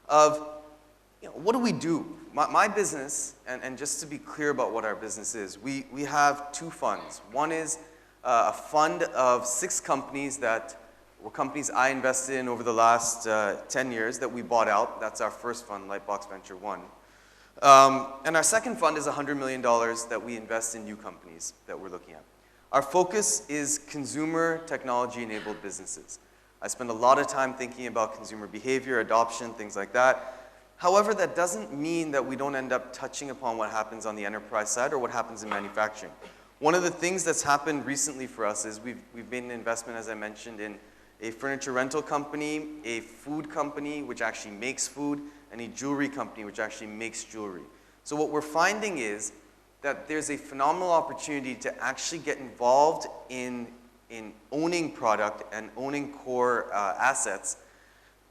of, what do we do? My business, and just to be clear about what our business is, we have two funds. One is a fund of 6 companies that were companies I invested in over the last 10 years that we bought out. That's our first fund, Lightbox Venture 1. And our second fund is $100 million that we invest in new companies that we're looking at. Our focus is consumer technology-enabled businesses. I spend a lot of time thinking about consumer behavior, adoption, things like that. However, that doesn't mean that we don't end up touching upon what happens on the enterprise side or what happens in manufacturing. One of the things that's happened recently for us is we've made an investment, as I mentioned, in a furniture rental company, a food company which actually makes food, and a jewelry company which actually makes jewelry. So what we're finding is that there's a phenomenal opportunity to actually get involved in owning product and owning core assets,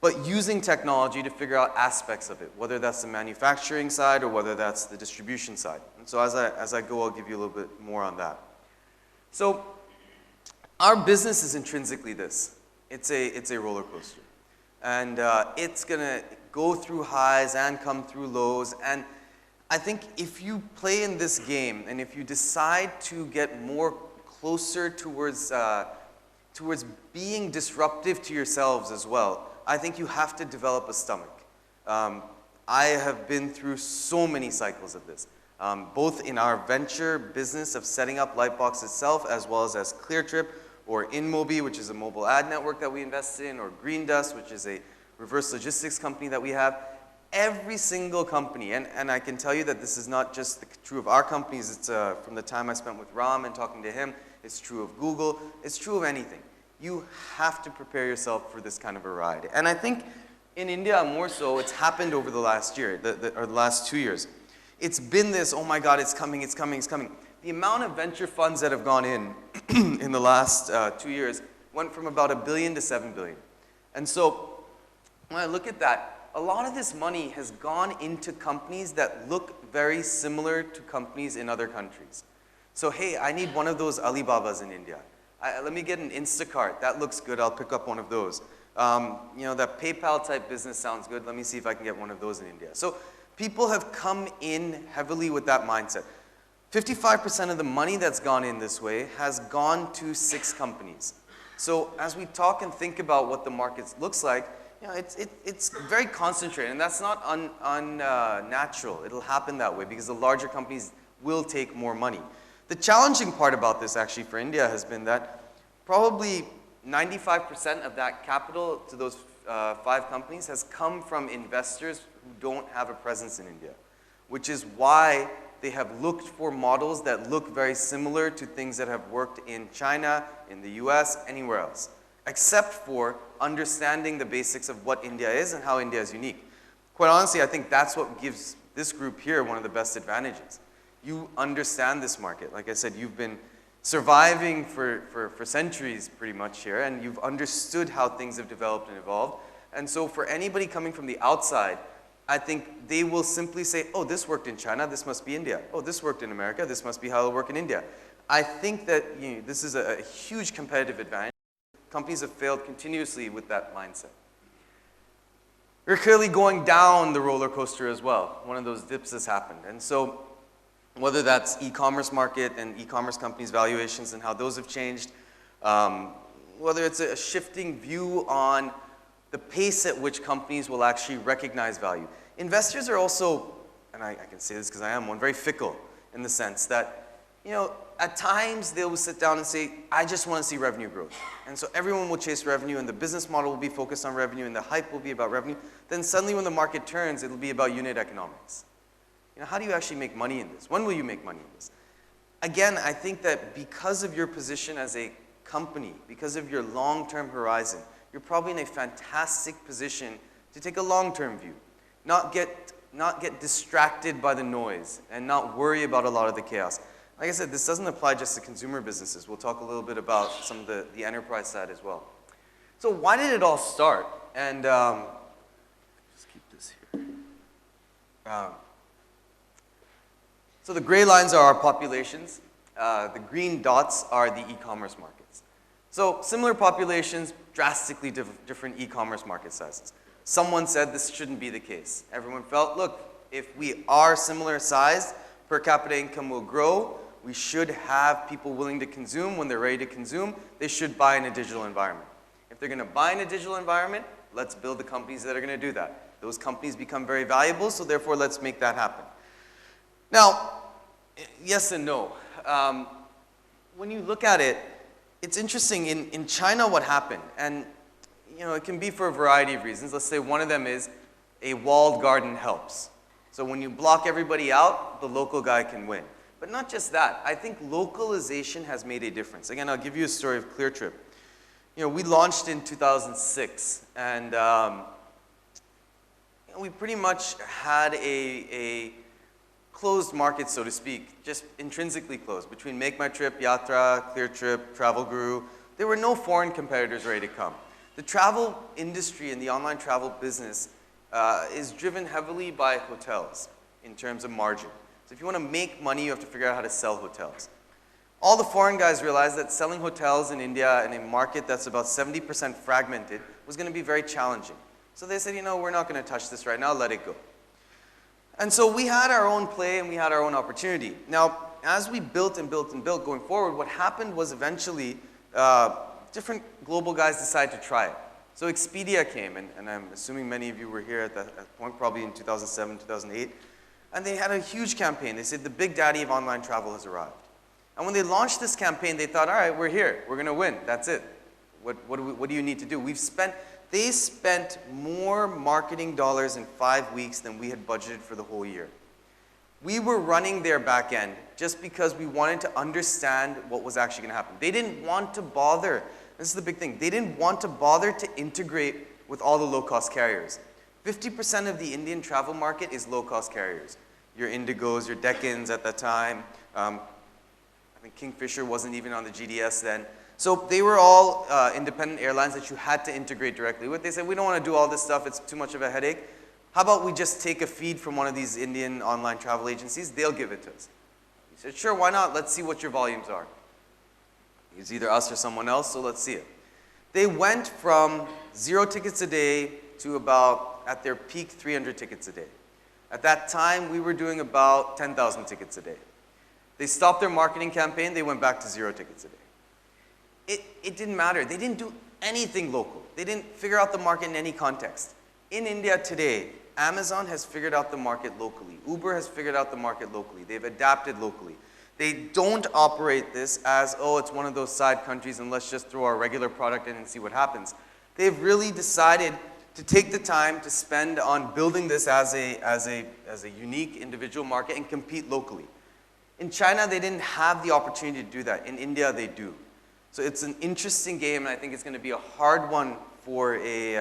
but using technology to figure out aspects of it, whether that's the manufacturing side or whether that's the distribution side. And so as I go, I'll give you a little bit more on that. So our business is intrinsically this. It's a roller coaster. And it's gonna go through highs and come through lows. And I think if you play in this game and if you decide to get more closer towards being disruptive to yourselves as well, I think you have to develop a stomach. I have been through so many cycles of this, both in our venture business of setting up Lightbox itself, as well as ClearTrip, or InMobi, which is a mobile ad network that we invest in, or Green Dust, which is a reverse logistics company that we have. Every single company, and I can tell you that this is not just true of our companies, it's from the time I spent with Ram and talking to him, it's true of Google, it's true of anything. You have to prepare yourself for this kind of a ride. And I think in India more so, it's happened over the last year, or the last 2 years. It's been this, oh my God, it's coming, it's coming, it's coming. The amount of venture funds that have gone in the last 2 years went from about $1 billion to $7 billion. And so when I look at that, a lot of this money has gone into companies that look very similar to companies in other countries. So hey, I need one of those Alibabas in India. Let me get an Instacart. That looks good. I'll pick up one of those. That PayPal type business sounds good. Let me see if I can get one of those in India. So people have come in heavily with that mindset. 55% of the money that's gone in this way has gone to 6 companies. So as we talk and think about what the market looks like, it's very concentrated, and that's not unnatural. It'll happen that way because the larger companies will take more money. The challenging part about this actually for India has been that probably 95% of that capital to those 5 companies has come from investors who don't have a presence in India, which is why they have looked for models that look very similar to things that have worked in China, in the US, anywhere else, except for understanding the basics of what India is and how India is unique. Quite honestly, I think that's what gives this group here one of the best advantages. You understand this market. Like I said, you've been surviving for centuries pretty much here, and you've understood how things have developed and evolved. And so for anybody coming from the outside, I think they will simply say, oh, this worked in China, this must be India. Oh, this worked in America, this must be how it'll work in India. I think that this is a huge competitive advantage. Companies have failed continuously with that mindset. We're clearly going down the roller coaster as well. One of those dips has happened. And so whether that's e-commerce market and e-commerce companies' valuations and how those have changed, whether it's a shifting view on the pace at which companies will actually recognize value. Investors are also, and I can say this because I am one, very fickle in the sense that, at times they will sit down and say, I just want to see revenue growth. And so everyone will chase revenue and the business model will be focused on revenue and the hype will be about revenue. Then suddenly when the market turns, it'll be about unit economics. How do you actually make money in this? When will you make money in this? Again, I think that because of your position as a company, because of your long-term horizon, you're probably in a fantastic position to take a long-term view, not get distracted by the noise and not worry about a lot of the chaos. Like I said, this doesn't apply just to consumer businesses. We'll talk a little bit about some of the enterprise side as well. So why did it all start? And just keep this here. So the gray lines are our populations. The green dots are the e-commerce markets. So similar populations, drastically different e-commerce market sizes. someone said this shouldn't be the case. Everyone felt, look, if we are similar sized, per capita income will grow. We should have people willing to consume. When they're ready to consume, they should buy in a digital environment. If they're going to buy in a digital environment, let's build the companies that are going to do that. Those companies become very valuable, so therefore let's make that happen. Now, yes and no. When you look at it, it's interesting. In China, what happened, and it can be for a variety of reasons. Let's say one of them is a walled garden helps. So when you block everybody out, the local guy can win. But not just that. I think localization has made a difference. Again, I'll give you a story of ClearTrip. We launched in 2006, and we pretty much had a closed market, so to speak, just intrinsically closed. Between Make My Trip, Yatra, ClearTrip, Travel Guru, there were no foreign competitors ready to come. The travel industry and the online travel business is driven heavily by hotels in terms of margin. So if you want to make money, you have to figure out how to sell hotels. All the foreign guys realized that selling hotels in India in a market that's about 70% fragmented was going to be very challenging. So they said, we're not going to touch this right now, let it go. And so we had our own play and we had our own opportunity. Now, as we built and built and built going forward, what happened was eventually different global guys decided to try it. So Expedia came, and I'm assuming many of you were here at that point, probably in 2007, 2008, and they had a huge campaign. They said, the big daddy of online travel has arrived. And when they launched this campaign, they thought, all right, we're here. We're going to win. That's it. What do you need to do? They spent more marketing dollars in 5 weeks than we had budgeted for the whole year. We were running their back end just because we wanted to understand what was actually going to happen. They didn't want to bother. This is the big thing. They didn't want to bother to integrate with all the low-cost carriers. 50% of the Indian travel market is low-cost carriers. Your Indigos, your Deccans at that time. I think Kingfisher wasn't even on the GDS then. So they were all independent airlines that you had to integrate directly with. They said, we don't want to do all this stuff. It's too much of a headache. How about we just take a feed from one of these Indian online travel agencies? They'll give it to us. We said, sure, why not? Let's see what your volumes are. It's either us or someone else, so let's see it. They went from 0 tickets a day to about, at their peak, 300 tickets a day. At that time, we were doing about 10,000 tickets a day. They stopped their marketing campaign. They went back to 0 tickets a day. It didn't matter. They didn't do anything local. They didn't figure out the market in any context. In India today, Amazon has figured out the market locally. Uber has figured out the market locally. They've adapted locally. They don't operate this as, oh, it's one of those side countries and let's just throw our regular product in and see what happens. They've really decided to take the time to spend on building this as a unique individual market and compete locally. In China, they didn't have the opportunity to do that. In India, they do. So it's an interesting game, and I think it's going to be a hard one for a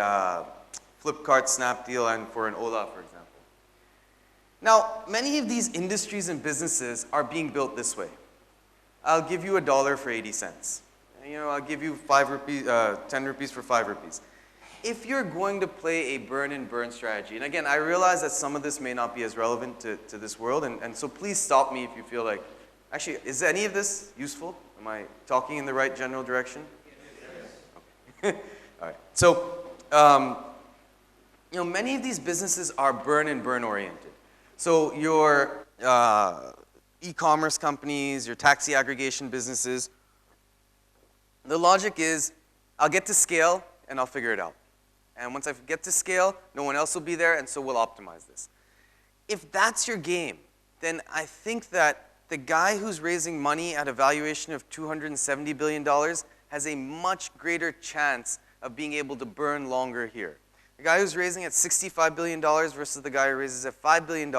Flipkart, Snapdeal, and for an Ola, for example. Now, many of these industries and businesses are being built this way. I'll give you $1 for 80 cents. I'll give you 10 rupees for 5 rupees. If you're going to play a burn and burn strategy, and again, I realize that some of this may not be as relevant to this world, and so please stop me if you feel like, actually, is any of this useful? Am I talking in the right general direction? Yes. Okay. All right. So, many of these businesses are burn and burn oriented. So your e-commerce companies, your taxi aggregation businesses, the logic is, I'll get to scale and I'll figure it out. And once I get to scale, no one else will be there, and so we'll optimize this. If that's your game, then I think that the guy who's raising money at a valuation of $270 billion has a much greater chance of being able to burn longer here. The guy who's raising at $65 billion versus the guy who raises at $5 billion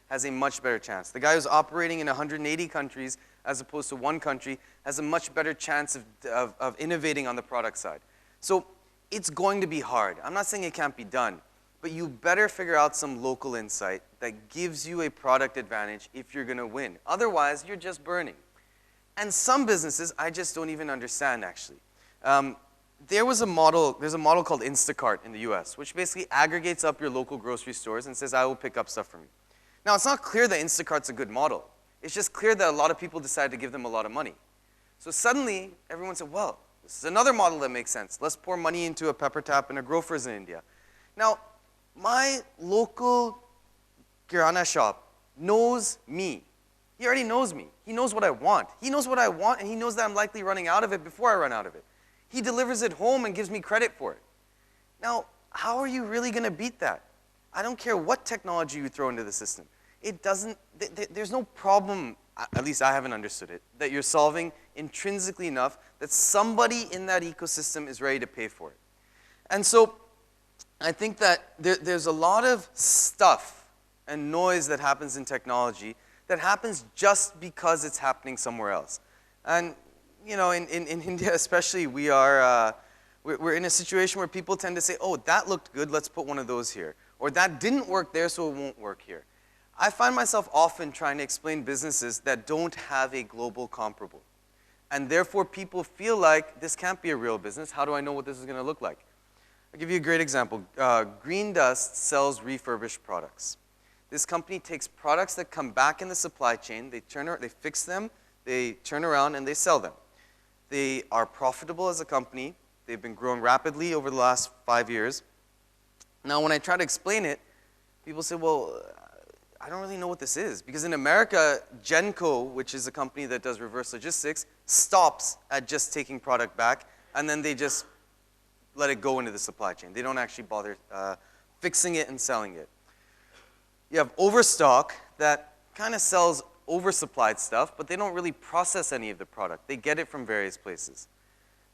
has a much better chance. The guy who's operating in 180 countries as opposed to one country has a much better chance of innovating on the product side. So it's going to be hard. I'm not saying it can't be done, but you better figure out some local insight that gives you a product advantage if you're going to win. Otherwise, you're just burning. And some businesses, I just don't even understand, actually. There's a model called Instacart in the US, which basically aggregates up your local grocery stores and says, I will pick up stuff from you. Now, it's not clear that Instacart's a good model. It's just clear that a lot of people decided to give them a lot of money. So suddenly, everyone said, well, this is another model that makes sense. Let's pour money into a Pepper Tap and a Grofers in India. Now, My local kirana shop knows me. He already knows me. He knows what I want. He knows what I want, and he knows that I'm likely running out of it before I run out of it. He delivers it home and gives me credit for it. Now, how are you really going to beat that? I don't care what technology you throw into the system. It doesn't, there's no problem, at least I haven't understood it, that you're solving intrinsically enough that somebody in that ecosystem is ready to pay for it. And so I think that there's a lot of stuff and noise that happens in technology that happens just because it's happening somewhere else. And you know, in India especially, we're in a situation where people tend to say, oh, that looked good, let's put one of those here. Or that didn't work there, so it won't work here. I find myself often trying to explain businesses that don't have a global comparable. And therefore, people feel like this can't be a real business. How do I know what this is going to look like? I'll give you a great example. Green Dust sells refurbished products. This company takes products that come back in the supply chain, they fix them, they turn around, and they sell them. They are profitable as a company. They've been growing rapidly over the last 5 years. Now, when I try to explain it, people say, well, I don't really know what this is. Because in America, Genco, which is a company that does reverse logistics, stops at just taking product back, and then they just let it go into the supply chain. They don't actually bother fixing it and selling it. You have Overstock that kind of sells oversupplied stuff, but they don't really process any of the product. They get it from various places.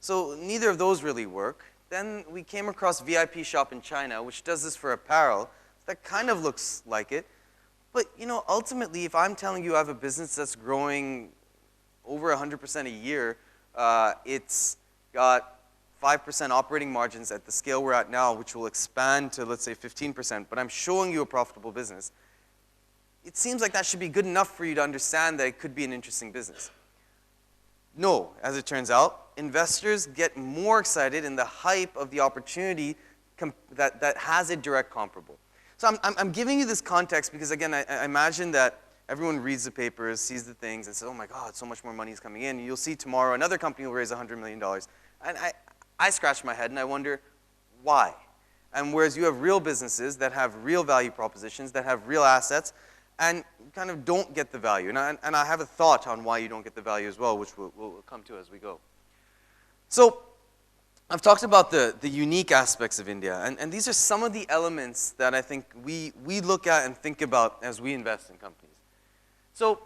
So neither of those really work. Then we came across VIP Shop in China, which does this for apparel. That kind of looks like it. But you know, ultimately, if I'm telling you I have a business that's growing over 100% a year, it's got 5% operating margins at the scale we're at now, which will expand to, let's say, 15%, but I'm showing you a profitable business, it seems like that should be good enough for you to understand that it could be an interesting business. No, as it turns out, investors get more excited in the hype of the opportunity that has a direct comparable. So I'm giving you this context because, again, I imagine that everyone reads the papers, sees the things, and says, oh my God, so much more money is coming in. You'll see tomorrow another company will raise $100 million. And I scratch my head and I wonder, why? And whereas you have real businesses that have real value propositions, that have real assets, and kind of don't get the value. And I have a thought on why you don't get the value as well, which we'll come to as we go. So I've talked about the unique aspects of India, and these are some of the elements that I think we look at and think about as we invest in companies. So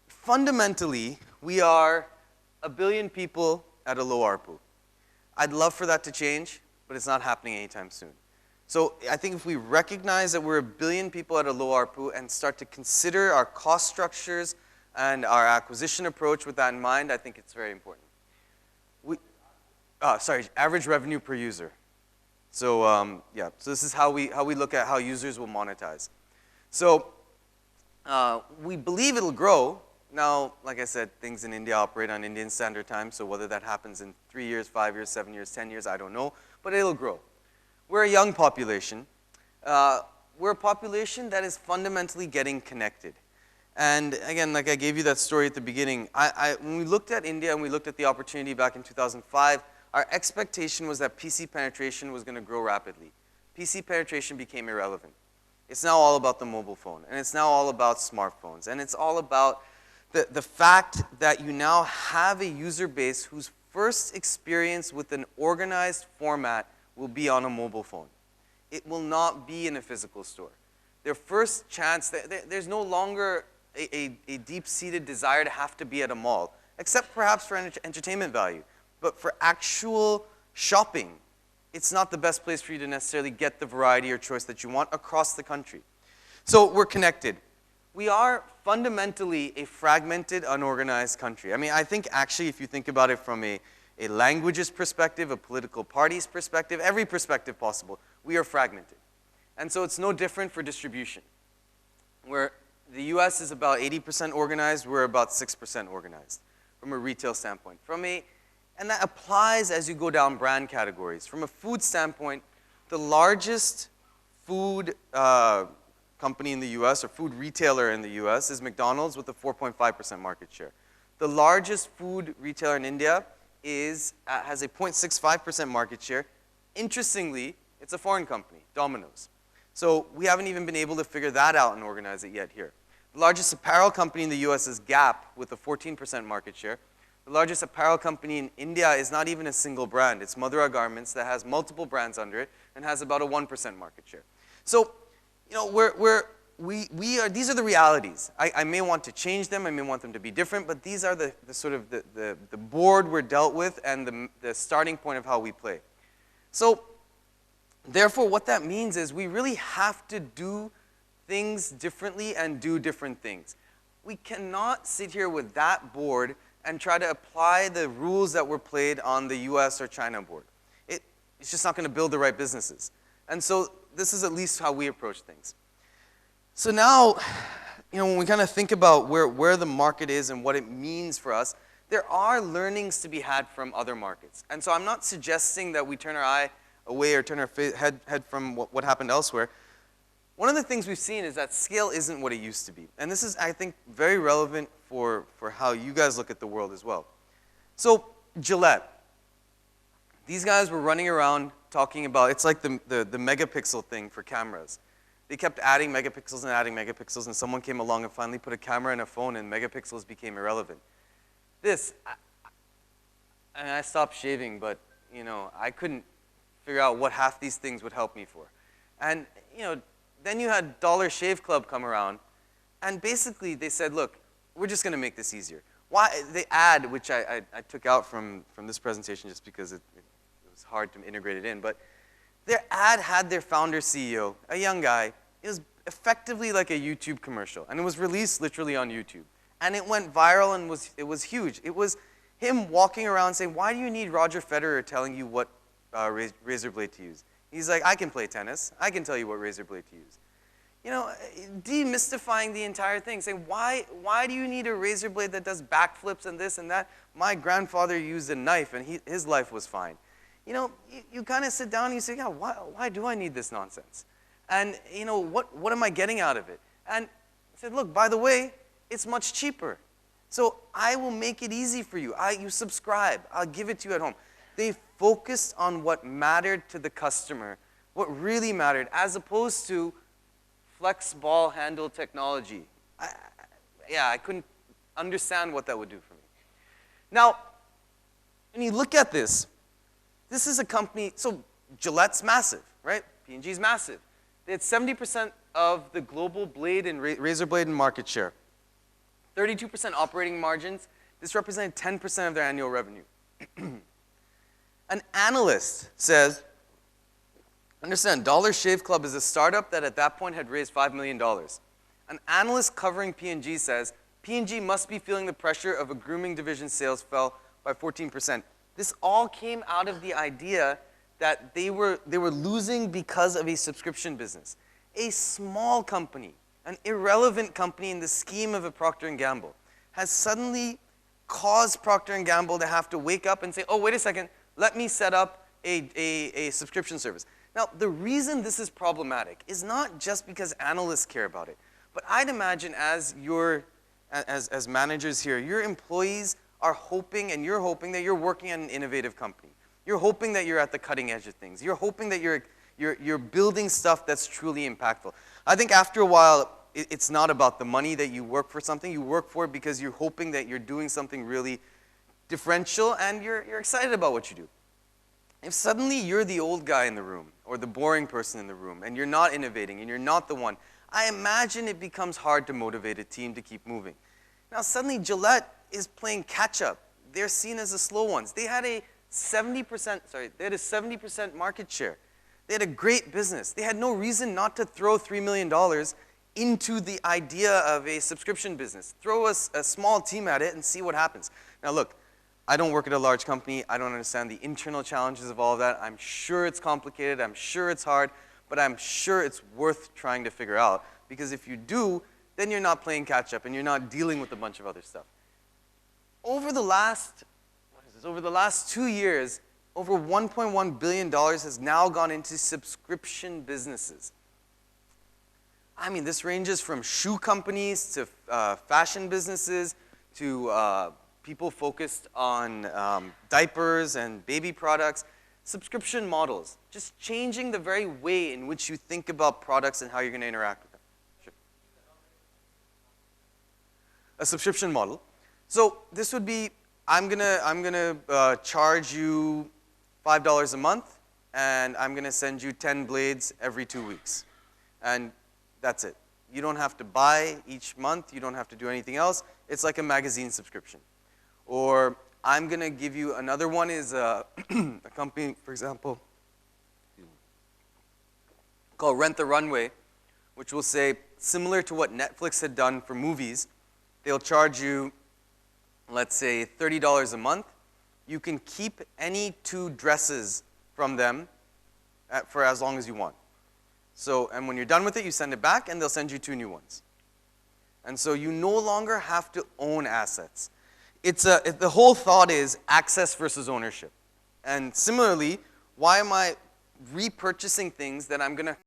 fundamentally, we are 1 billion people at a low ARPU. I'd love for that to change, but it's not happening anytime soon. So I think if we recognize that we're 1 billion people at a low ARPU and start to consider our cost structures and our acquisition approach with that in mind, I think it's very important. Average revenue per user. So yeah, so this is how we look at how users will monetize. So we believe it'll grow. Now, like I said, things in India operate on Indian Standard Time, so whether that happens in 3 years, 5 years, 7 years, 10 years, I don't know, but it'll grow. We're a young population. We're a population that is fundamentally getting connected. And again, like I gave you that story at the beginning, when we looked at India and we looked at the opportunity back in 2005, our expectation was that PC penetration was going to grow rapidly. PC penetration became irrelevant. It's now all about the mobile phone, and it's now all about smartphones, and it's all about the fact that you now have a user base whose first experience with an organized format will be on a mobile phone. It will not be in a physical store. Their first chance, there's no longer a deep-seated desire to have to be at a mall, except perhaps for entertainment value. But for actual shopping, it's not the best place for you to necessarily get the variety or choice that you want across the country. So we're connected. We are fundamentally a fragmented, unorganized country. I mean, I think actually if you think about it from a languages perspective, a political party's perspective, every perspective possible, we are fragmented. And so it's no different for distribution. Where the US is about 80% organized, we're about 6% organized from a retail standpoint. And that applies as you go down brand categories. From a food standpoint, the largest food company in the US, or food retailer in the US, is McDonald's with a 4.5% market share. The largest food retailer in India has a 0.65% market share. Interestingly, it's a foreign company, Domino's. So we haven't even been able to figure that out and organize it yet here. The largest apparel company in the US is Gap with a 14% market share. The largest apparel company in India is not even a single brand. It's Madura Garments that has multiple brands under it and has about a 1% market share. So, you know, these are the realities. I may want to change them, I may want them to be different, but these are the sort of the board we're dealt with and the starting point of how we play. So, therefore, what that means is we really have to do things differently and do different things. We cannot sit here with that board and try to apply the rules that were played on the US or China board. It's just not going to build the right businesses. And so this is at least how we approach things. So now, you know, when we kind of think about where the market is and what it means for us, there are learnings to be had from other markets. And so I'm not suggesting that we turn our eye away or turn our head from what happened elsewhere. One of the things we've seen is that scale isn't what it used to be. And this is, I think, very relevant for how you guys look at the world as well. So, Gillette. These guys were running around talking about, it's like the megapixel thing for cameras. They kept adding megapixels, and someone came along and finally put a camera in a phone, and megapixels became irrelevant. And I stopped shaving, but, you know, I couldn't figure out what half these things would help me for. And, you know, then you had Dollar Shave Club come around, and basically they said, look, we're just going to make this easier. Why? The ad, which I took out from this presentation just because it was hard to integrate it in, but their ad had their founder CEO, a young guy. It was effectively like a YouTube commercial, and it was released literally on YouTube. And it went viral, and it was huge. It was him walking around saying, why do you need Roger Federer telling you what razor blade to use? He's like, I can play tennis. I can tell you what razor blade to use. You know, demystifying the entire thing, saying, why do you need a razor blade that does backflips and this and that? My grandfather used a knife, and his life was fine. You know, you kind of sit down and you say, yeah, why do I need this nonsense? And, you know, what am I getting out of it? And I said, look, by the way, it's much cheaper. So I will make it easy for you. You subscribe. I'll give it to you at home. They focused on what mattered to the customer, what really mattered, as opposed to flex ball handle technology. I couldn't understand what that would do for me. Now, when you look at this is a company, so Gillette's massive, right? P&G's massive. They had 70% of the global blade and razor blade and market share. 32% operating margins. This represented 10% of their annual revenue. An analyst says, understand, Dollar Shave Club is a startup that at that point had raised $5 million. An analyst covering P&G says, P&G must be feeling the pressure of a grooming division sales fell by 14%. This all came out of the idea that they were losing because of a subscription business. A small company, an irrelevant company in the scheme of a Procter & Gamble, has suddenly caused Procter & Gamble to have to wake up and say, oh, wait a second, let me set up a subscription service. Now, the reason this is problematic is not just because analysts care about it, but I'd imagine as managers here, your employees are hoping, and you're hoping that you're working at an innovative company. You're hoping that you're at the cutting edge of things. You're hoping that you're building stuff that's truly impactful. I think after a while, it's not about the money that you work for something. You work for it because you're hoping that you're doing something really differential, and you're excited about what you do. If suddenly you're the old guy in the room, or the boring person in the room, and you're not innovating, and you're not the one, I imagine it becomes hard to motivate a team to keep moving. Now suddenly Gillette is playing catch up. They're seen as the slow ones. They had a 70% market share. They had a great business. They had no reason not to throw $3 million into the idea of a subscription business. Throw a small team at it and see what happens. Now look, I don't work at a large company. I don't understand the internal challenges of all of that. I'm sure it's complicated. I'm sure it's hard. But I'm sure it's worth trying to figure out. Because if you do, then you're not playing catch up and you're not dealing with a bunch of other stuff. Over the last 2 years, over $1.1 billion has now gone into subscription businesses. I mean, this ranges from shoe companies to fashion businesses to people focused on diapers and baby products. subscription models, just changing the very way in which you think about products and how you're going to interact with them. Sure. A subscription model. So this would be, I'm gonna charge you $5 a month, and I'm gonna send you 10 blades every 2 weeks, and that's it. You don't have to buy each month. You don't have to do anything else. It's like a magazine subscription. Or I'm gonna give you, another one is a company, for example, called Rent the Runway, which will say, similar to what Netflix had done for movies, they'll charge you, let's say, $30 a month. You can keep any 2 dresses from them for as long as you want. So, and when you're done with it, you send it back, and they'll send you 2 new ones. And so you no longer have to own assets. The whole thought is access versus ownership. And similarly, why am I repurchasing things that I'm going to